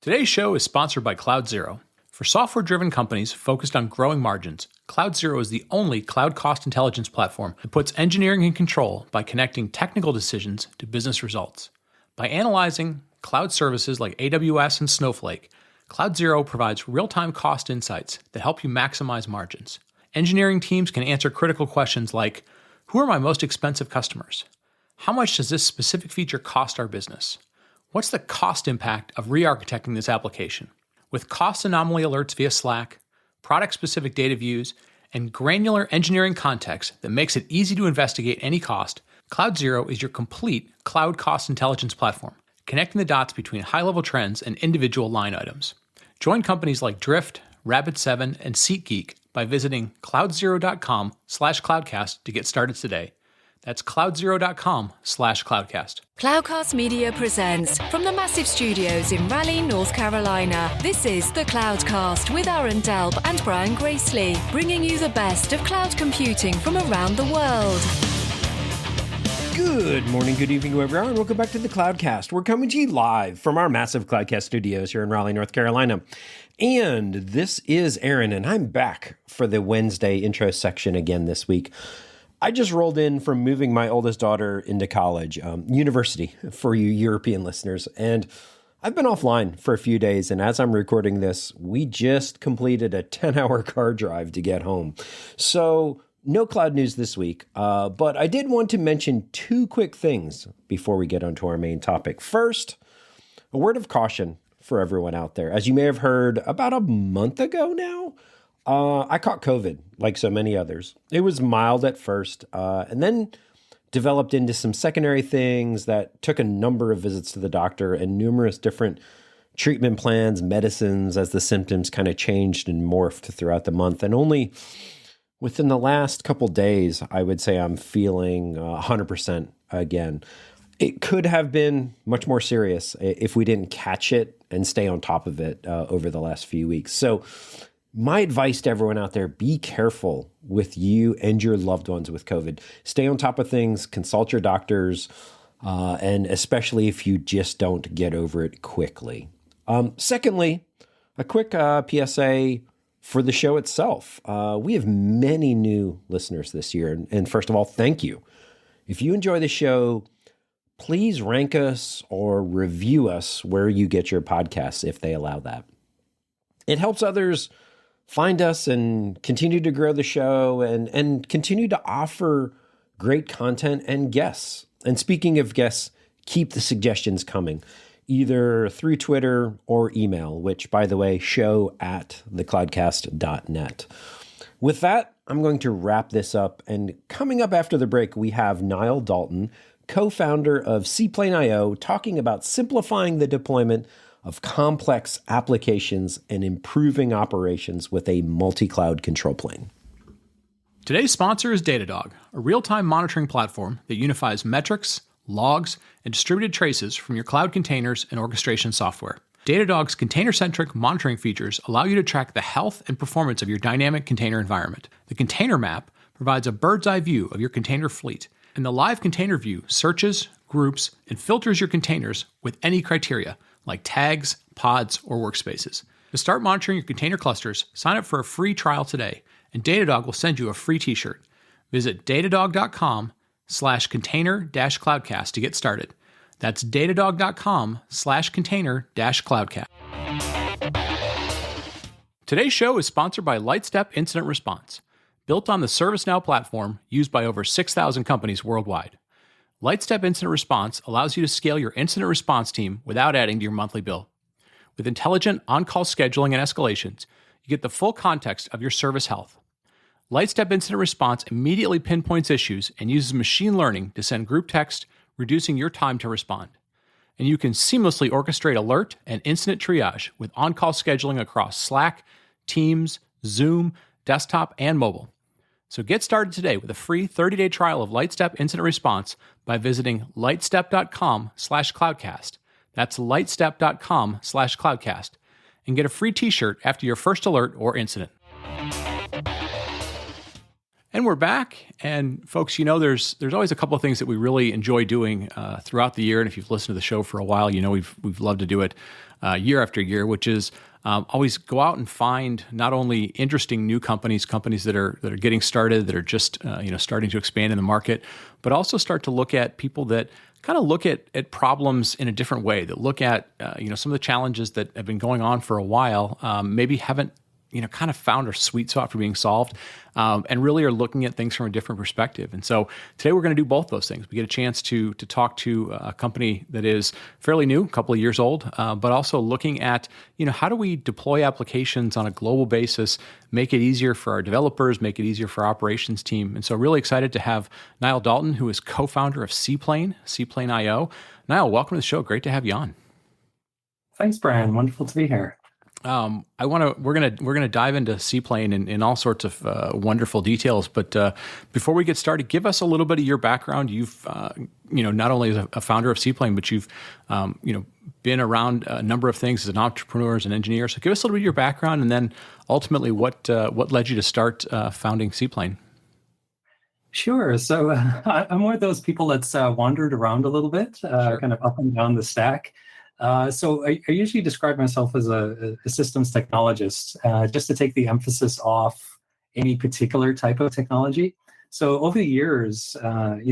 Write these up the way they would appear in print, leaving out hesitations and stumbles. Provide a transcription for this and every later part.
Today's show is sponsored by CloudZero. For software-driven companies focused on growing margins, CloudZero is the only cloud cost intelligence platform that puts engineering in control by connecting technical decisions to business results. By analyzing cloud services like AWS and Snowflake, CloudZero provides real-time cost insights that help you maximize margins. Engineering teams can answer critical questions like, who are my most expensive customers? How much does this specific feature cost our business? What's the cost impact of re-architecting this application? With cost anomaly alerts via Slack, product-specific data views, and granular engineering context that makes it easy to investigate any cost, CloudZero is your complete cloud cost intelligence platform, connecting the dots between high-level trends and individual line items. Join companies like Drift, Rapid7, and SeatGeek by visiting cloudzero.com/cloudcast to get started today. That's cloudzero.com/cloudcast. Cloudcast Media presents from the massive studios in Raleigh, North Carolina. This is the Cloudcast with Aaron Delp and Brian Gracely, bringing you the best of cloud computing from around the world. Good morning, good evening, whoever you are, and welcome back to the Cloudcast. We're coming to you live from our massive Cloudcast studios here in Raleigh, North Carolina. And this is Aaron, and I'm back for the Wednesday intro section again this week. I just rolled in from moving my oldest daughter into college, university for you European listeners, and I've been offline for a few days, and as I'm recording this, we just completed a 10-hour car drive to get home. So no cloud news this week, but I did want to mention two quick things before we get onto our main topic. First, a word of caution for everyone out there. As you may have heard about a month ago now, I caught COVID, like so many others. It was mild at first, and then developed into some secondary things that took a number of visits to the doctor and numerous different treatment plans, medicines, as the symptoms kind of changed and morphed throughout the month. And only within the last couple days, I would say I'm feeling 100% again. It could have been much more serious if we didn't catch it and stay on top of it over the last few weeks. So my advice to everyone out there, be careful with you and your loved ones with COVID. Stay on top of things, consult your doctors, and especially if you just don't get over it quickly. Secondly, a quick PSA for the show itself. We have many new listeners this year. And first of all, thank you. If you enjoy the show, please rank us or review us where you get your podcasts if they allow that. It helps others find us and continue to grow the show and continue to offer great content and guests. And speaking of guests, keep the suggestions coming, either through Twitter or email, which, by the way, show@thecloudcast.net. With that, I'm going to wrap this up. And coming up after the break, we have Niall Dalton, co-founder of Seaplane IO, talking about simplifying the deployment of complex applications and improving operations with a multi-cloud control plane. Today's sponsor is Datadog, a real-time monitoring platform that unifies metrics, logs, and distributed traces from your cloud containers and orchestration software. Datadog's container-centric monitoring features allow you to track the health and performance of your dynamic container environment. The container map provides a bird's-eye view of your container fleet, and the live container view searches, groups, and filters your containers with any criteria, like tags, pods, or workspaces. To start monitoring your container clusters, sign up for a free trial today, and Datadog will send you a free t-shirt. Visit datadog.com/container-cloudcast to get started. That's datadog.com/container-cloudcast. Today's show is sponsored by Lightstep Incident Response, built on the ServiceNow platform used by over 6,000 companies worldwide. Lightstep Incident Response allows you to scale your incident response team without adding to your monthly bill. With intelligent on-call scheduling and escalations, you get the full context of your service health. Lightstep Incident Response immediately pinpoints issues and uses machine learning to send group text, reducing your time to respond. And you can seamlessly orchestrate alert and incident triage with on-call scheduling across Slack, Teams, Zoom, desktop, and mobile. So get started today with a free 30-day trial of Lightstep Incident Response by visiting lightstep.com/cloudcast. That's lightstep.com/cloudcast. And get a free t-shirt after your first alert or incident. And we're back. And folks, you know, there's always a couple of things that we really enjoy doing throughout the year. And if you've listened to the show for a while, you know we've loved to do it. year after year, which is always go out and find not only interesting new companies that are getting started, that are just starting to expand in the market, but also start to look at people that kind of look at problems in a different way, that look at some of the challenges that have been going on for a while, maybe haven't kind of found a sweet spot for being solved, and really are looking at things from a different perspective. And so today we're going to do both those things. We get a chance to talk to a company that is fairly new, a couple of years old, but also looking at, how do we deploy applications on a global basis, make it easier for our developers, make it easier for our operations team. And so really excited to have Niall Dalton, who is co-founder of Seaplane IO. Niall, welcome to the show. Great to have you on. Thanks, Brian. Wonderful to be here. We're gonna dive into Seaplane in all sorts of wonderful details. But before we get started, give us a little bit of your background. You've not only as a founder of Seaplane, but you've been around a number of things as an entrepreneur, as an engineer. So give us a little bit of your background, and then ultimately what led you to start founding Seaplane. Sure. So I'm one of those people that's wandered around a little bit, Sure. kind of up and down the stack. So I usually describe myself as a systems technologist, just to take the emphasis off any particular type of technology. So over the years,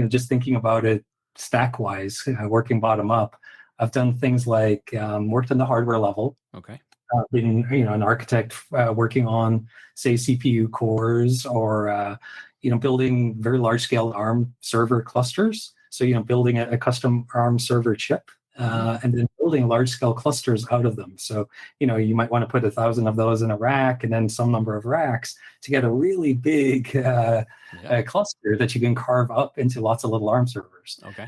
just thinking about it stack-wise, working bottom up, I've done things like worked on the hardware level. Okay. Been an architect working on, say, CPU cores, or building very large-scale ARM server clusters. So building a custom ARM server chip. And then building large-scale clusters out of them. So, you might want to put 1,000 of those in a rack, and then some number of racks to get a really big cluster that you can carve up into lots of little ARM servers. Okay.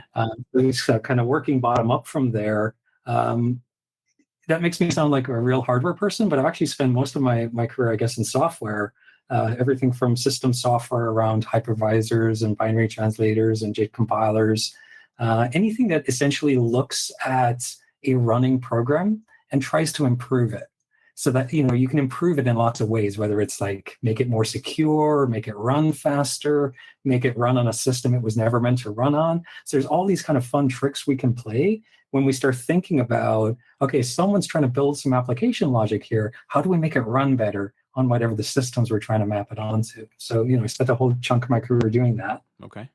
So kind of working bottom up from there. That makes me sound like a real hardware person, but I've actually spent most of my career, I guess, in software. Everything from system software around hypervisors and binary translators and JIT compilers. Anything that essentially looks at a running program and tries to improve it, so that you can improve it in lots of ways, whether it's like make it more secure, make it run faster, make it run on a system it was never meant to run on. So there's all these kind of fun tricks we can play when we start thinking about, okay, someone's trying to build some application logic here. How do we make it run better on whatever the systems we're trying to map it onto? So I spent a whole chunk of my career doing that. Okay.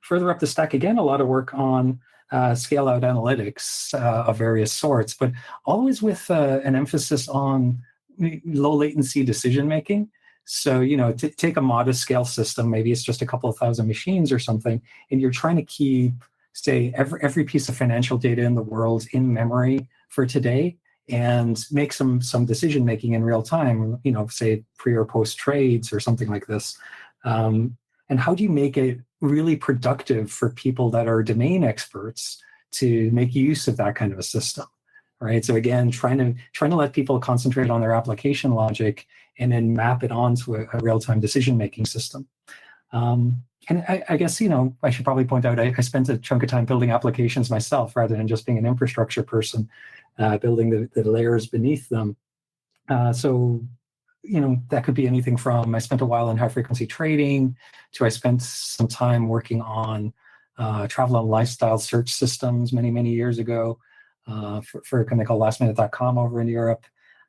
Further up the stack, again, a lot of work on scale-out analytics of various sorts, but always with an emphasis on low-latency decision-making. So, take a modest scale system, maybe it's just a couple of thousand machines or something, and you're trying to keep, say, every piece of financial data in the world in memory for today, and make some decision-making in real time, say, pre or post trades or something like this. And how do you make it really productive for people that are domain experts to make use of that kind of a system, right? So again, trying to let people concentrate on their application logic and then map it onto a real-time decision-making system. And I guess, I should probably point out, I spent a chunk of time building applications myself rather than just being an infrastructure person, building the layers beneath them. So that could be anything from I spent a while in high-frequency trading to I spent some time working on travel and lifestyle search systems many, many years ago for a company called lastminute.com over in Europe,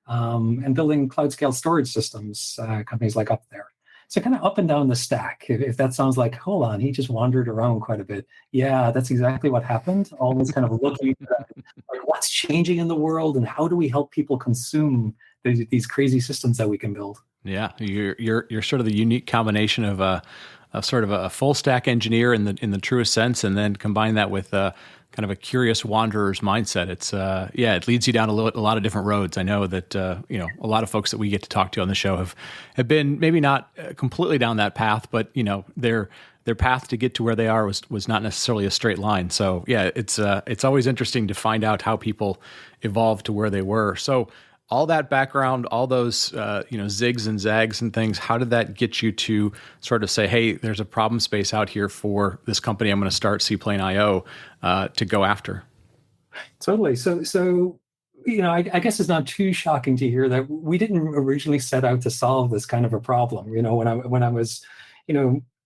and building cloud-scale storage systems, companies like Up There. So kind of up and down the stack. If that sounds like, hold on, he just wandered around quite a bit. Yeah, that's exactly what happened. Always kind of looking at like what's changing in the world and how do we help people consume these crazy systems that we can build. Yeah, you're sort of the unique combination of a sort of a full stack engineer in the truest sense, and then combine that with kind of a curious wanderer's mindset. It's it leads you down a lot of different roads. I know that a lot of folks that we get to talk to on the show have been maybe not completely down that path, but their path to get to where they are was not necessarily a straight line. So yeah, it's always interesting to find out how people evolved to where they were. So all that background, all those zigs and zags and things, how did that get you to sort of say, hey, there's a problem space out here for this company I'm going to start, Seaplane IO, to go after? Totally. So I guess it's not too shocking to hear that we didn't originally set out to solve this kind of a problem. When I was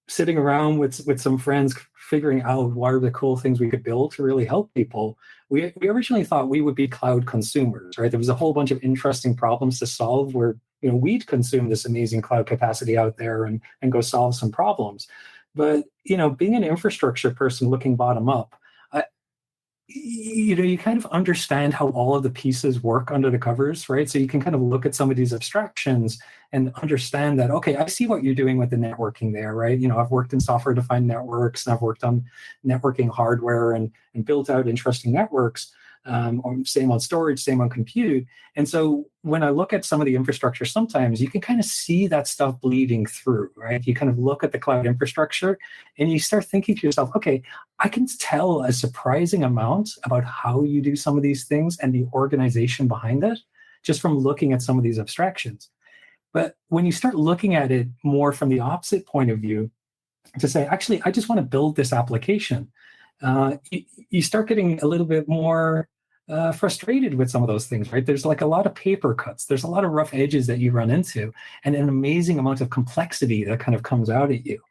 sitting around with some friends figuring out what are the cool things we could build to really help people, we originally thought we would be cloud consumers, right? There was a whole bunch of interesting problems to solve where, we'd consume this amazing cloud capacity out there and go solve some problems. But, being an infrastructure person looking bottom up, you kind of understand how all of the pieces work under the covers, right? So you can kind of look at some of these abstractions and understand that, okay, I see what you're doing with the networking there, right? I've worked in software-defined networks, and I've worked on networking hardware and built out interesting networks, or same on storage, same on compute. And so when I look at some of the infrastructure, sometimes you can kind of see that stuff bleeding through, right? You kind of look at the cloud infrastructure and you start thinking to yourself, okay, I can tell a surprising amount about how you do some of these things and the organization behind it just from looking at some of these abstractions. But when you start looking at it more from the opposite point of view, to say, actually, I just want to build this application, you start getting a little bit more frustrated with some of those things, right? There's like a lot of paper cuts. There's a lot of rough edges that you run into and an amazing amount of complexity that kind of comes out at you.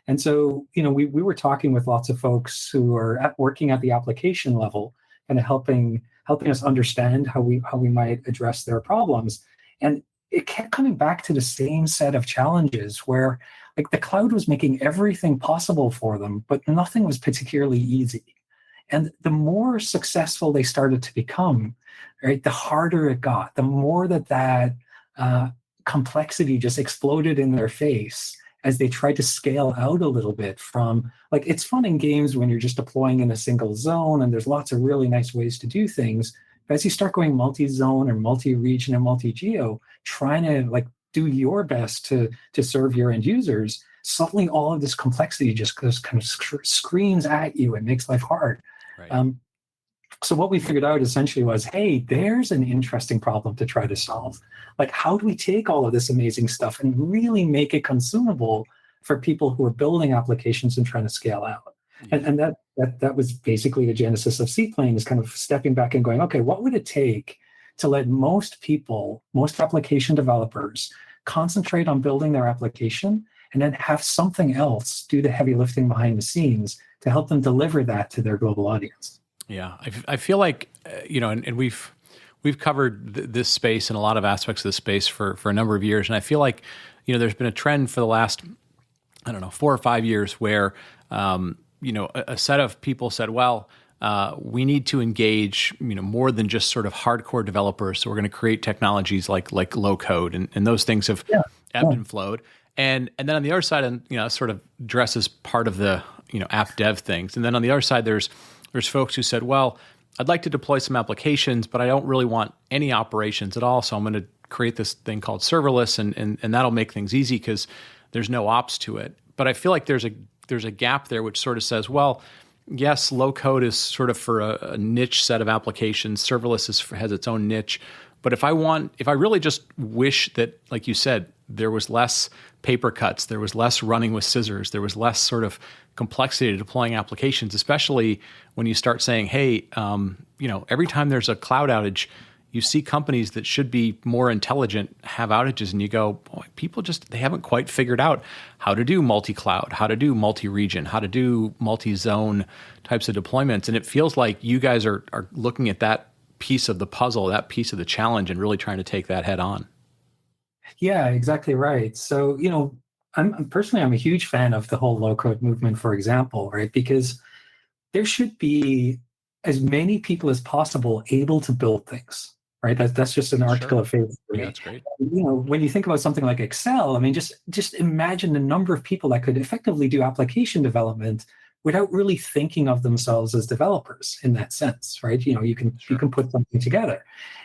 And so, we were talking with lots of folks who are working at the application level and helping us understand how we might address their problems. And it kept coming back to the same set of challenges where like the cloud was making everything possible for them, but nothing was particularly easy. And the more successful they started to become, right, the harder it got, the more that complexity just exploded in their face as they tried to scale out a little bit from, like, it's fun in games when you're just deploying in a single zone and there's lots of really nice ways to do things. But as you start going multi-zone or multi-region and multi-geo, trying to like do your best to serve your end users, suddenly all of this complexity just kind of screams at you and makes life hard. Right. So what we figured out essentially was, hey, there's an interesting problem to try to solve. Like, how do we take all of this amazing stuff and really make it consumable for people who are building applications and trying to scale out? Yeah. And that was basically the genesis of Seaplane, is kind of stepping back and going, okay, what would it take to let most people, most application developers, concentrate on building their application and then have something else do the heavy lifting behind the scenes to help them deliver that to their global audience? Yeah, I feel like, and we've covered this space and a lot of aspects of the space for a number of years. And I feel like, there's been a trend for the last, 4 or 5 years where, a set of people said, well, we need to engage, more than just sort of hardcore developers. So we're going to create technologies like low code, and those things have ebbed and flowed. And then on the other side, and sort of dress as part of the app dev things. And then on the other side, there's folks who said, well, I'd like to deploy some applications, but I don't really want any operations at all. So I'm going to create this thing called serverless, and that'll make things easy because there's no ops to it. But I feel like there's a gap there which sort of says, well, yes, low code is sort of for a niche set of applications. Serverless has its own niche. But if I really just wish that, like you said, there was less paper cuts, there was less running with scissors, there was less sort of complexity to deploying applications, especially when you start saying, hey, every time there's a cloud outage, you see companies that should be more intelligent have outages, and you go, boy, people they haven't quite figured out how to do multi-cloud, how to do multi-region, how to do multi-zone types of deployments. And it feels like you guys are looking at that piece of the puzzle, that piece of the challenge, and really trying to take that head on. Yeah, exactly right. So, I'm a huge fan of the whole low code movement, for example, right? Because there should be as many people as possible able to build things, right? That's just an article of faith for me. Yeah, that's great. When you think about something like Excel, I mean, just imagine the number of people that could effectively do application development without really thinking of themselves as developers in that sense, right? You can put something together.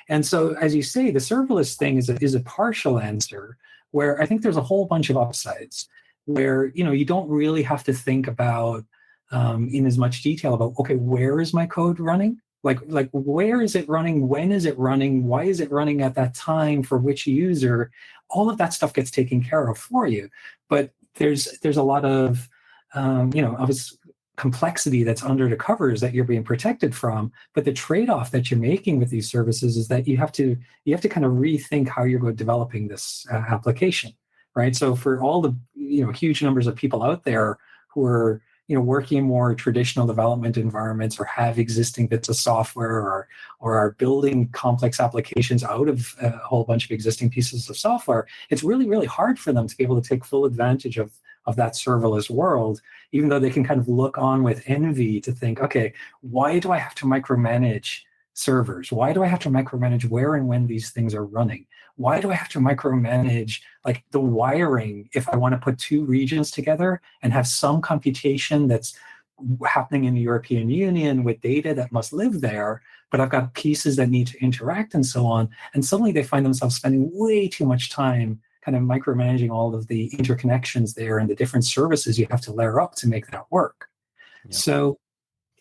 And so, as you say, the serverless thing is a partial answer, where I think there's a whole bunch of upsides where, you don't really have to think about in as much detail about, okay, where is my code running? Like where is it running? When is it running? Why is it running at that time for which user? All of that stuff gets taken care of for you. But there's a lot of, obvious complexity that's under the covers that you're being protected from. But the trade-off that you're making with these services is that you have to kind of rethink how you're developing this application, right? So for all the huge numbers of people out there who are working in more traditional development environments or have existing bits of software or are building complex applications out of a whole bunch of existing pieces of software, it's really, really hard for them to be able to take full advantage of that serverless world, even though they can kind of look on with envy to think, okay, why do I have to micromanage servers? Why do I have to micromanage where and when these things are running? Why do I have to micromanage like the wiring if I want to put two regions together and have some computation that's happening in the European Union with data that must live there, but I've got pieces that need to interact and so on. And suddenly they find themselves spending way too much time kind of micromanaging all of the interconnections there and the different services you have to layer up to make that work. Yep. So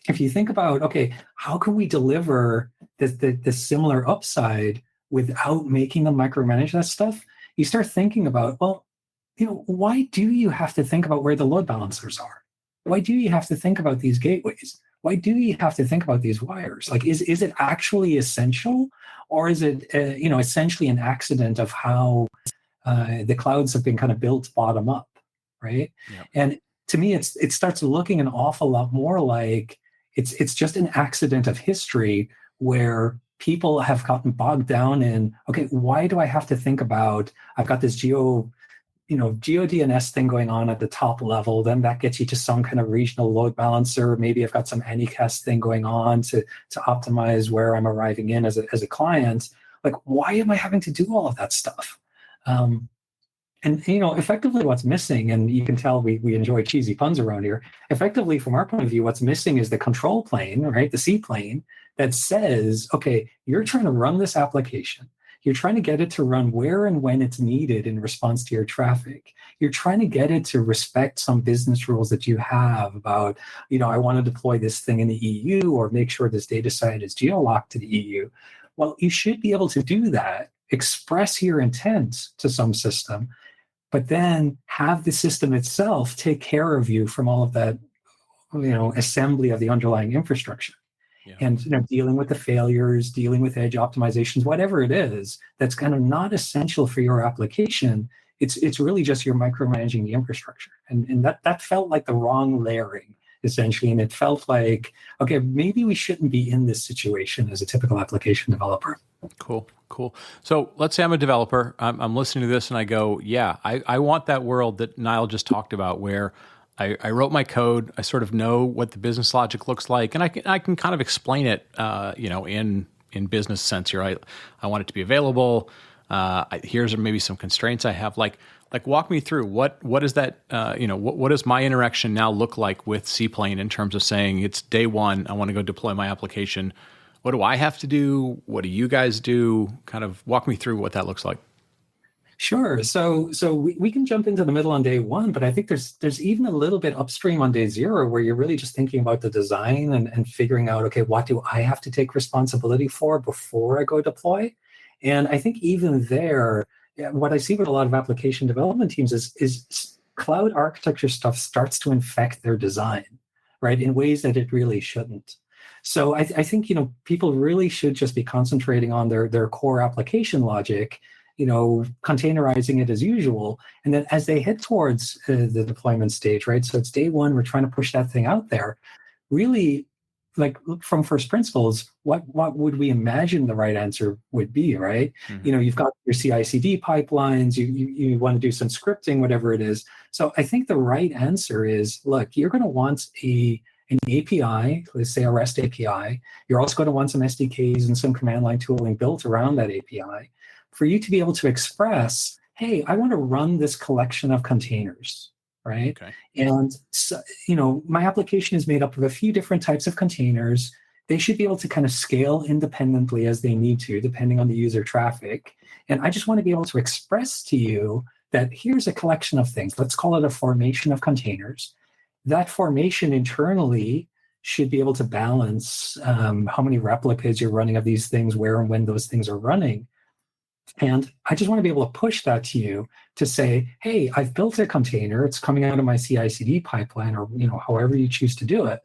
if you think about, okay, how can we deliver this similar upside without making them micromanage that stuff? You start thinking about, well, why do you have to think about where the load balancers are? Why do you have to think about these gateways? Why do you have to think about these wires? Like, is it actually essential, or is it essentially an accident of how the clouds have been kind of built bottom up, right? Yep. And to me, it starts looking an awful lot more like it's just an accident of history where people have gotten bogged down in, okay, why do I have to think about, I've got this GeoDNS thing going on at the top level, then that gets you to some kind of regional load balancer. Maybe I've got some Anycast thing going on to optimize where I'm arriving in as a client. Like, why am I having to do all of that stuff? And effectively what's missing, and you can tell we enjoy cheesy puns around here, effectively from our point of view, what's missing is the control plane, right? The seaplane that says, okay, you're trying to run this application. You're trying to get it to run where and when it's needed in response to your traffic. You're trying to get it to respect some business rules that you have about, I want to deploy this thing in the EU or make sure this data site is geo-locked to the EU. Well, you should be able to do that, express your intent to some system, but then have the system itself take care of you from all of that, assembly of the underlying infrastructure. Yeah. And dealing with the failures, dealing with edge optimizations, whatever it is, that's kind of not essential for your application. It's really just you're micromanaging the infrastructure. And that felt like the wrong layering, essentially. And it felt like, okay, maybe we shouldn't be in this situation as a typical application developer. Cool. So let's say I'm a developer. I'm listening to this and I go, yeah, I want that world that Niall just talked about where I wrote my code. I sort of know what the business logic looks like, and I can kind of explain it, in business sense here. I want it to be available. Here's maybe some constraints I have. Like walk me through what is that? What does my interaction now look like with Seaplane in terms of saying it's day one, I want to go deploy my application. What do I have to do? What do you guys do? Kind of walk me through what that looks like. Sure. So we can jump into the middle on day one, but I think there's even a little bit upstream on day zero where you're really just thinking about the design and figuring out, okay, what do I have to take responsibility for before I go deploy? And I think even there, what I see with a lot of application development teams is cloud architecture stuff starts to infect their design, right, in ways that it really shouldn't. So I think people really should just be concentrating on their core application logic, containerizing it as usual. And then as they head towards the deployment stage, right? So it's day one, we're trying to push that thing out there. Really, like from first principles, what would we imagine the right answer would be, right? Mm-hmm. You've got your CI/CD pipelines, you want to do some scripting, whatever it is. So I think the right answer is, look, you're going to want an API, let's say a REST API. You're also going to want some SDKs and some command line tooling built around that API for you to be able to express, hey, I want to run this collection of containers, right? Okay. And so, my application is made up of a few different types of containers. They should be able to kind of scale independently as they need to, depending on the user traffic. And I just want to be able to express to you that here's a collection of things. Let's call it a formation of containers. That formation internally should be able to balance how many replicas you're running of these things, where and when those things are running. And I just want to be able to push that to you to say, hey, I've built a container. It's coming out of my CI/CD pipeline, or however you choose to do it.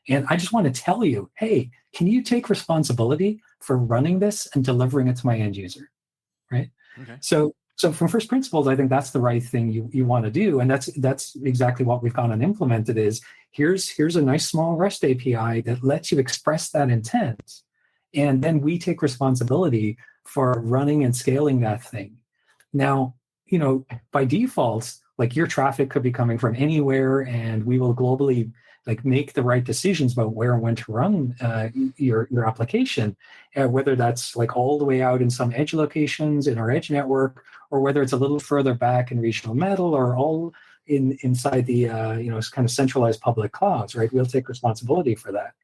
And I just want to tell you, hey, can you take responsibility for running this and delivering it to my end user, right? Okay. So So from first principles, I think that's the right thing you want to do. And that's exactly what we've gone and implemented is here's a nice small REST API that lets you express that intent. And then we take responsibility for running and scaling that thing. Now, by default, like your traffic could be coming from anywhere, and we will globally like make the right decisions about where and when to run your application, whether that's like all the way out in some edge locations in our edge network, or whether it's a little further back in regional metal, or all inside the kind of centralized public clouds, right? We'll take responsibility for that.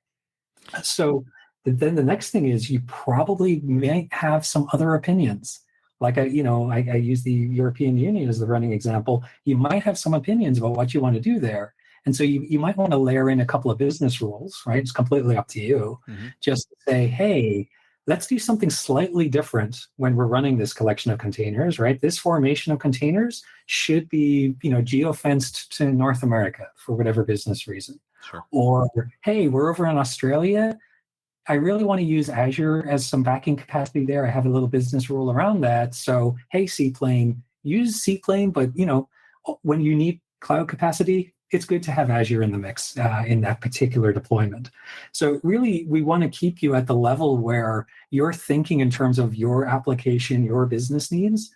So then the next thing is you probably might have some other opinions. Like I use the European Union as the running example. You might have some opinions about what you want to do there. And so you might want to layer in a couple of business rules, right? It's completely up to you. Mm-hmm. Just to say, hey, let's do something slightly different when we're running this collection of containers, right? This formation of containers should be, geofenced to North America for whatever business reason. Sure. Or, hey, we're over in Australia. I really want to use Azure as some backing capacity there. I have a little business rule around that. So, hey, Seaplane, use Seaplane, but when you need cloud capacity, it's good to have Azure in the mix in that particular deployment. So really, we want to keep you at the level where you're thinking in terms of your application, your business needs,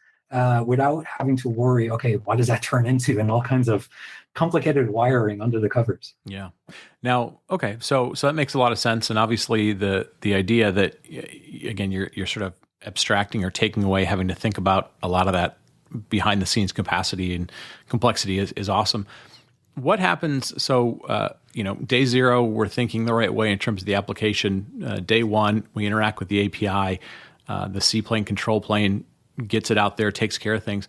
without having to worry, okay, what does that turn into, and all kinds of complicated wiring under the covers. Yeah. Now, okay, so that makes a lot of sense, and obviously the idea that again you're sort of abstracting or taking away having to think about a lot of that behind the scenes capacity and complexity is awesome. What happens? So day zero, we're thinking the right way in terms of the application. Day one, we interact with the API. The Seaplane control plane gets it out there, takes care of things.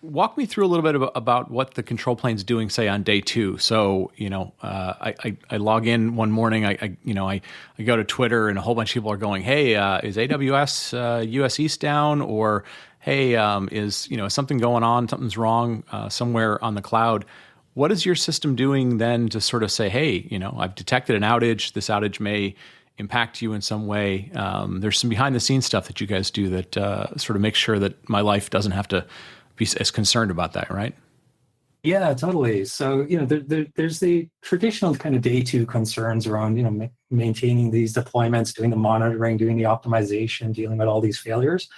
Walk me through a little bit about what the control plane's doing, say, on day two. So, I log in one morning, I go to Twitter, and a whole bunch of people are going, hey, is AWS US East down? Or, hey, is something going on, something's wrong somewhere on the cloud. What is your system doing then to sort of say, hey, I've detected an outage, this outage may impact you in some way. There's some behind the scenes stuff that you guys do that sort of makes sure that my life doesn't have to be as concerned about that, right? Yeah, totally. So, there's the traditional kind of day two concerns around, maintaining these deployments, doing the monitoring, doing the optimization, dealing with all these failures.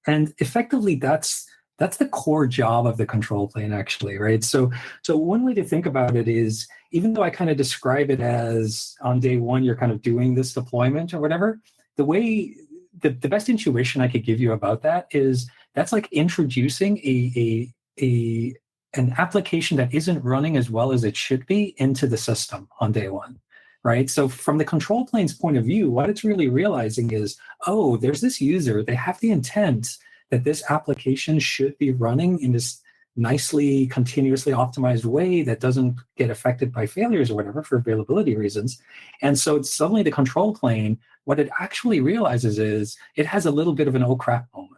And effectively, that's the core job of the control plane, actually, right? So one way to think about it is, even though I kind of describe it as on day one, you're kind of doing this deployment or whatever, the best intuition I could give you about that is that's like introducing an application that isn't running as well as it should be into the system on day one, right? So from the control plane's point of view, what it's really realizing is, oh, there's this user, they have the intent that this application should be running in this nicely, continuously optimized way that doesn't get affected by failures or whatever for availability reasons. And so suddenly the control plane, what it actually realizes is it has a little bit of an oh crap moment.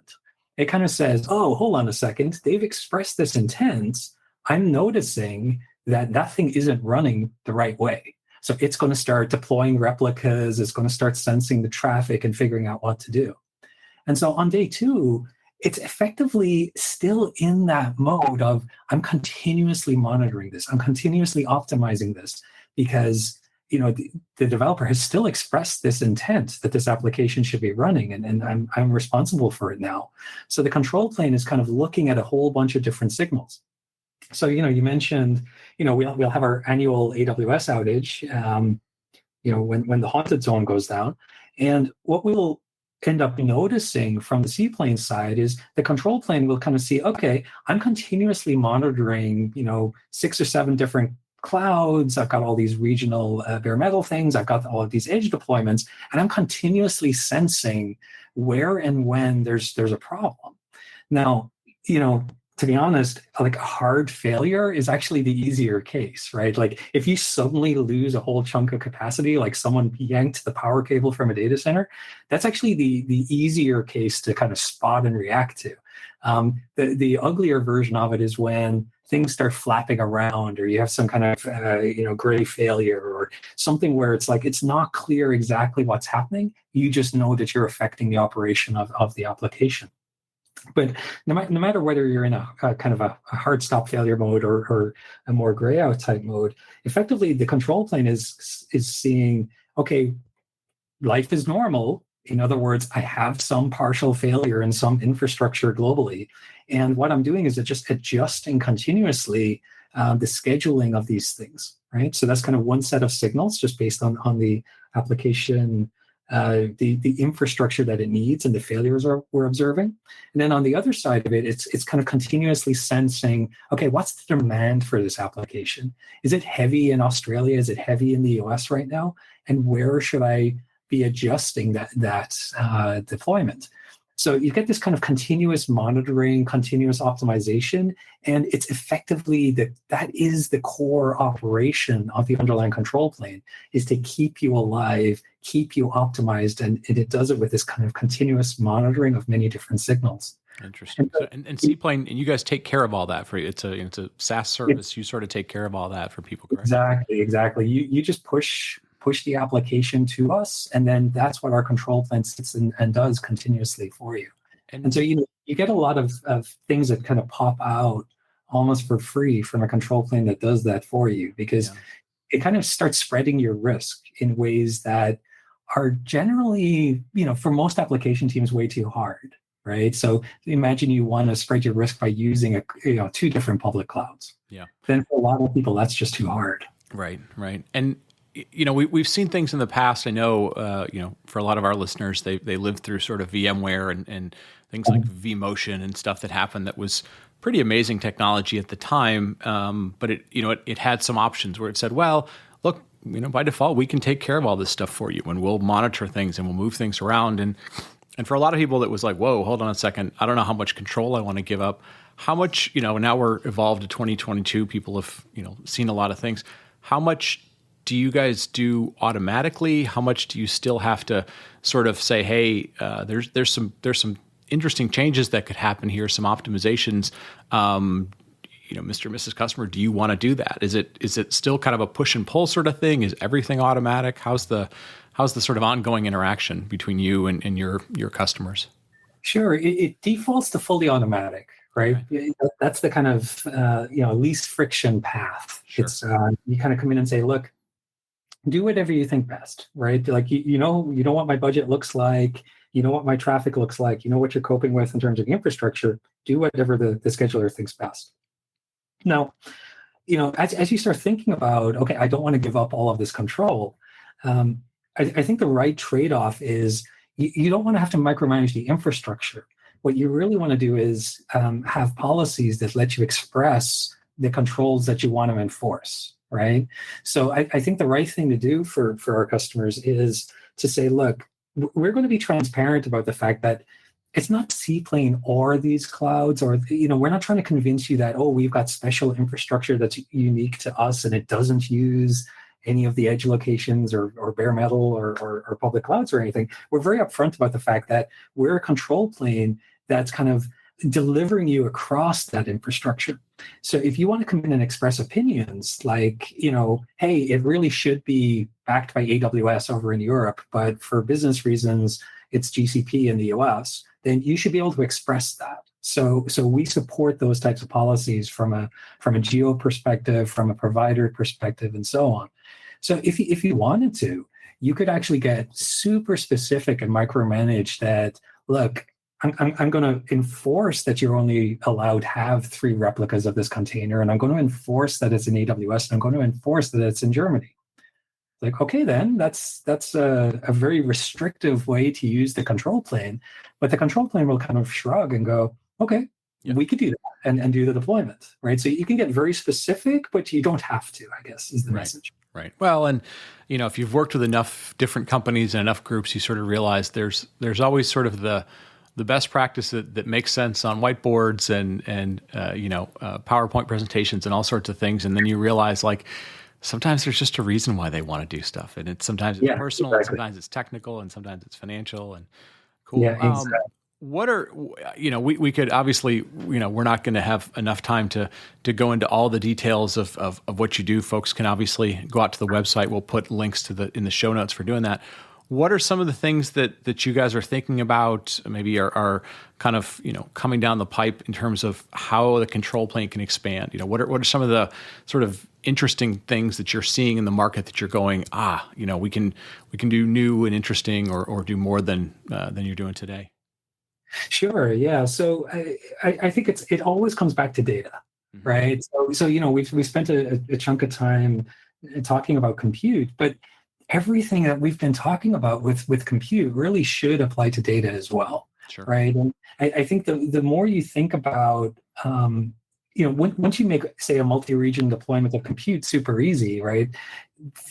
It kind of says, oh, hold on a second, they've expressed this intent. I'm noticing that thing isn't running the right way. So it's going to start deploying replicas, it's going to start sensing the traffic and figuring out what to do. And so on day two, it's effectively still in that mode of I'm continuously monitoring this, I'm continuously optimizing this, because the developer has still expressed this intent that this application should be running, and I'm responsible for it now. So the control plane is kind of looking at a whole bunch of different signals. So you mentioned we'll have our annual AWS outage, when the haunted zone goes down, and what we'll end up noticing from the Seaplane side is the control plane will kind of see, okay, I'm continuously monitoring 6 or 7 different clouds. I've got all these regional bare metal things. I've got all of these edge deployments, and I'm continuously sensing where and when there's a problem. Now, to be honest, like a hard failure is actually the easier case, right? Like if you suddenly lose a whole chunk of capacity, like someone yanked the power cable from a data center, that's actually the easier case to kind of spot and react to. The uglier version of it is when things start flapping around, or you have some kind of gray failure, or something where it's like it's not clear exactly what's happening. You just know that you're affecting the operation of the application. But no matter whether you're in a kind of a hard stop failure mode or a more gray out type mode, effectively the control plane is seeing, okay, life is normal. In other words, I have some partial failure in some infrastructure globally. And what I'm doing is just adjusting continuously the scheduling of these things, right? So that's kind of one set of signals just based on the application, the infrastructure that it needs and the failures we're observing. And then on the other side of it, it's kind of continuously sensing, okay, what's the demand for this application? Is it heavy in Australia? Is it heavy in the US right now? And where should I be adjusting that deployment? So you get this kind of continuous monitoring, continuous optimization, and it's effectively that is the core operation of the underlying control plane, is to keep you alive, keep you optimized, and it does it with this kind of continuous monitoring of many different signals. Interesting. And Seaplane, and you guys take care of all that for you. It's a SaaS service. You sort of take care of all that for people, correct? Exactly. You just push the application to us, and then that's what our control plane sits and does continuously for you. And so you get a lot of things that kind of pop out almost for free from a control plane that does that for you, because it kind of starts spreading your risk in ways that are generally, for most application teams, way too hard, right? So imagine you want to spread your risk by using two different public clouds. Yeah. Then for a lot of people, that's just too hard. Right. And we've seen things in the past. I know, for a lot of our listeners, they lived through sort of VMware and things like vMotion and stuff that happened that was pretty amazing technology at the time. But it had some options where it said, well, look, by default, we can take care of all this stuff for you, and we'll monitor things and we'll move things around. And for a lot of people, it was like, whoa, hold on a second. I don't know how much control I want to give up. How much, now we're evolved to 2022. People have, seen a lot of things. How much do you guys do automatically? How much do you still have to sort of say, hey, there's some interesting changes that could happen here, some optimizations. Mr. and Mrs. Customer, do you want to do that? Is it still kind of a push and pull sort of thing? Is everything automatic? How's the sort of ongoing interaction between you and your customers? Sure, it defaults to fully automatic. Right. That's the kind of least friction path. Sure. It's you kind of come in and say, look, do whatever you think best, right? Like you know what my budget looks like, what my traffic looks like, what you're coping with in terms of infrastructure. Do whatever the scheduler thinks best. Now, as you start thinking about, okay, I don't want to give up all of this control. I think the right trade-off is you don't want to have to micromanage the infrastructure. What you really want to do is have policies that let you express the controls that you want to enforce, right? So I think the right thing to do for our customers is to say, look, we're going to be transparent about the fact that it's not Seaplane or these clouds, or we're not trying to convince you that, we've got special infrastructure that's unique to us and it doesn't use any of the edge locations or bare metal or public clouds or anything. We're very upfront about the fact that we're a control plane that's kind of delivering you across that infrastructure. So if you want to come in and express opinions like, hey, it really should be backed by AWS over in Europe, but for business reasons, it's GCP in the US, then you should be able to express that. So we support those types of policies from a geo perspective, from a provider perspective, and so on. So if you wanted to, you could actually get super specific and micromanage that, look, I'm going to enforce that you're only allowed to have 3 replicas of this container, and I'm going to enforce that it's in AWS, and I'm going to enforce that it's in Germany. Like, okay, then that's a very restrictive way to use the control plane, but the control plane will kind of shrug and go, okay, we could do that and do the deployment, right? So you can get very specific, but you don't have to, I guess, is the message. Right. Well, and if you've worked with enough different companies and enough groups, you sort of realize there's always sort of the best practice that makes sense on whiteboards and PowerPoint presentations and all sorts of things, and then you realize like sometimes there's just a reason why they want to do stuff, and sometimes it's personal, and sometimes it's technical, and sometimes it's financial, and cool. Yeah, exactly. What are we could obviously we're not going to have enough time to go into all the details of what you do. Folks can obviously go out to the website. We'll put links in the show notes for doing that. What are some of the things that you guys are thinking about, maybe are kind of, coming down the pipe in terms of how the control plane can expand? What are some of the sort of interesting things that you're seeing in the market that you're going, we can do new and interesting or do more than you're doing today? Sure. Yeah. So I think it always comes back to data, Mhm. right? So we spent a chunk of time talking about compute, but everything that we've been talking about with compute really should apply to data as well, Sure. right? And I think the more you think about, once you make, say, a multi-region deployment of compute super easy, right?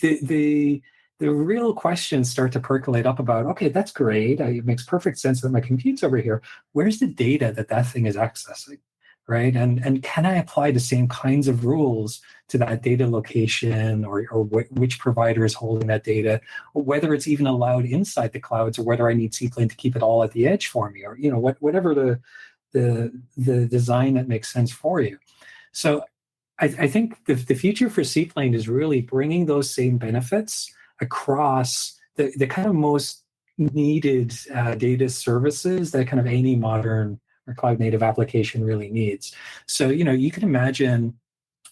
The the real questions start to percolate up about, okay, that's great. It makes perfect sense that my compute's over here. Where's the data that thing is accessing, right? And can I apply the same kinds of rules to that data location or which provider is holding that data, or whether it's even allowed inside the clouds, or whether I need Seaplane to keep it all at the edge for me, or whatever the design that makes sense for you. So I think the future for Seaplane is really bringing those same benefits across the kind of most needed data services that kind of any modern or cloud native application really needs. So, you can imagine,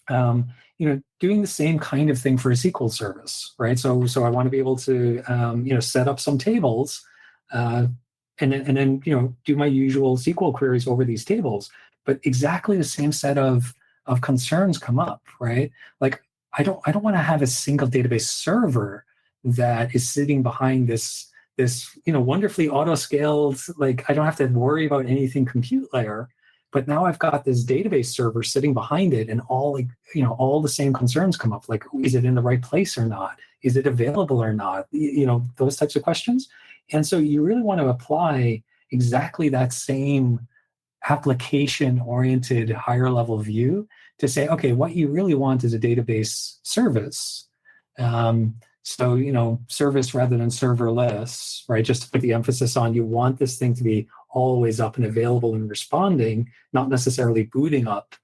doing the same kind of thing for a SQL service, right? So I want to be able to, set up some tables, and then do my usual SQL queries over these tables. But exactly the same set of concerns come up, right? Like I don't want to have a single database server that is sitting behind this wonderfully auto scaled, like I don't have to worry about anything compute layer, but now I've got this database server sitting behind it, and all the same concerns come up, like is it in the right place or not, is it available or not, those types of questions. And so you really want to apply exactly that same application oriented higher level view to say, okay, what you really want is a database service. So, service rather than serverless, right? Just to put the emphasis on, you want this thing to be always up and available and responding, not necessarily booting up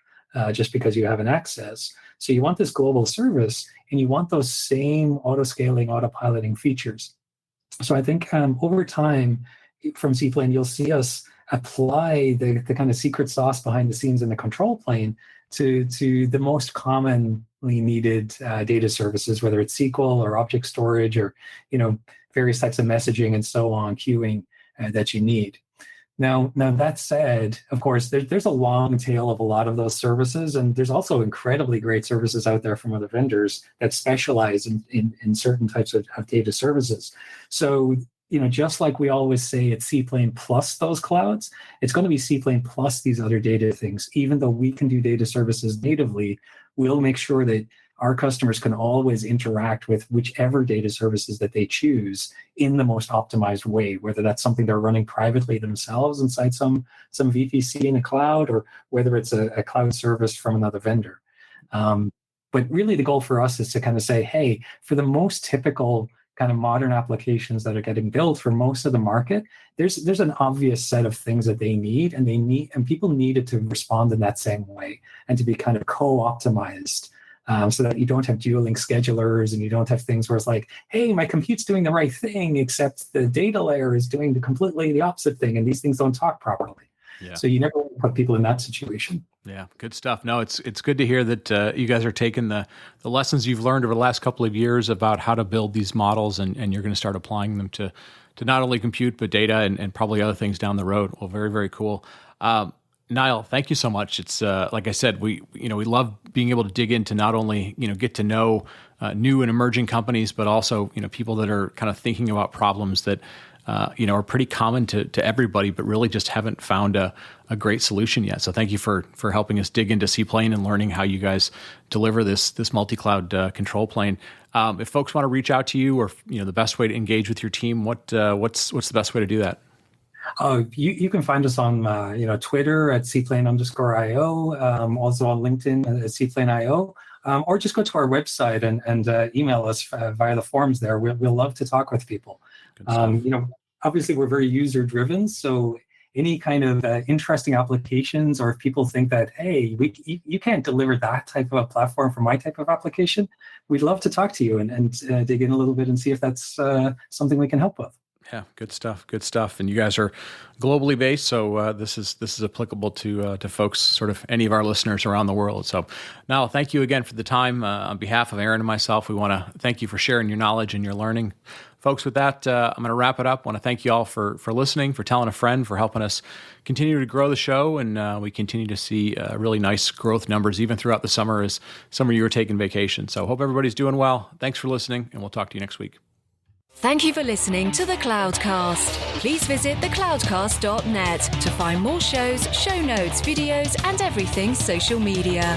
just because you have an access. So you want this global service, and you want those same auto-scaling, auto-piloting features. So I think over time from Seaplane, you'll see us apply the kind of secret sauce behind the scenes in the control plane to the most commonly needed data services, whether it's SQL or object storage or various types of messaging and so on, queuing that you need. Now that said, of course, there's a long tail of a lot of those services, and there's also incredibly great services out there from other vendors that specialize in certain types of data services. So, just like we always say, it's Seaplane plus those clouds, it's going to be Seaplane plus these other data things. Even though we can do data services natively, we'll make sure that our customers can always interact with whichever data services that they choose in the most optimized way, whether that's something they're running privately themselves inside some VPC in a cloud, or whether it's a cloud service from another vendor. But really the goal for us is to kind of say, hey, for the most typical kind of modern applications that are getting built for most of the market, there's an obvious set of things that they need, and people need it to respond in that same way and to be kind of co-optimized. So that you don't have dueling schedulers, and you don't have things where it's like, hey, my compute's doing the right thing, except the data layer is doing completely the opposite thing, and these things don't talk properly. Yeah. So you never want to put people in that situation. Yeah, good stuff. No, it's good to hear that you guys are taking the lessons you've learned over the last couple of years about how to build these models, and you're going to start applying them to not only compute, but data and probably other things down the road. Well, very, very cool. Niall, thank you so much. It's like I said, we love being able to dig into not only get to know new and emerging companies, but also people that are kind of thinking about problems that are pretty common to everybody, but really just haven't found a great solution yet. So thank you for helping us dig into Seaplane and learning how you guys deliver this multi-cloud control plane. If folks want to reach out to you, or the best way to engage with your team, what's the best way to do that? You can find us on Twitter at Seaplane_IO, also on LinkedIn at Seaplane IO, or just go to our website and email us via the forums there. We'll love to talk with people. Obviously we're very user driven, so any kind of interesting applications, or if people think that, hey, you can't deliver that type of a platform for my type of application, we'd love to talk to you and dig in a little bit and see if that's something we can help with. Yeah, good stuff. Good stuff. And you guys are globally based, so this is applicable to folks, sort of any of our listeners around the world. So, Niall, thank you again for the time. On behalf of Aaron and myself, we want to thank you for sharing your knowledge and your learning. Folks, with that, I'm going to wrap it up. I want to thank you all for listening, for telling a friend, for helping us continue to grow the show, and we continue to see really nice growth numbers even throughout the summer as some of you are taking vacation. So, hope everybody's doing well. Thanks for listening, and we'll talk to you next week. Thank you for listening to The Cloudcast. Please visit thecloudcast.net to find more shows, show notes, videos, and everything social media.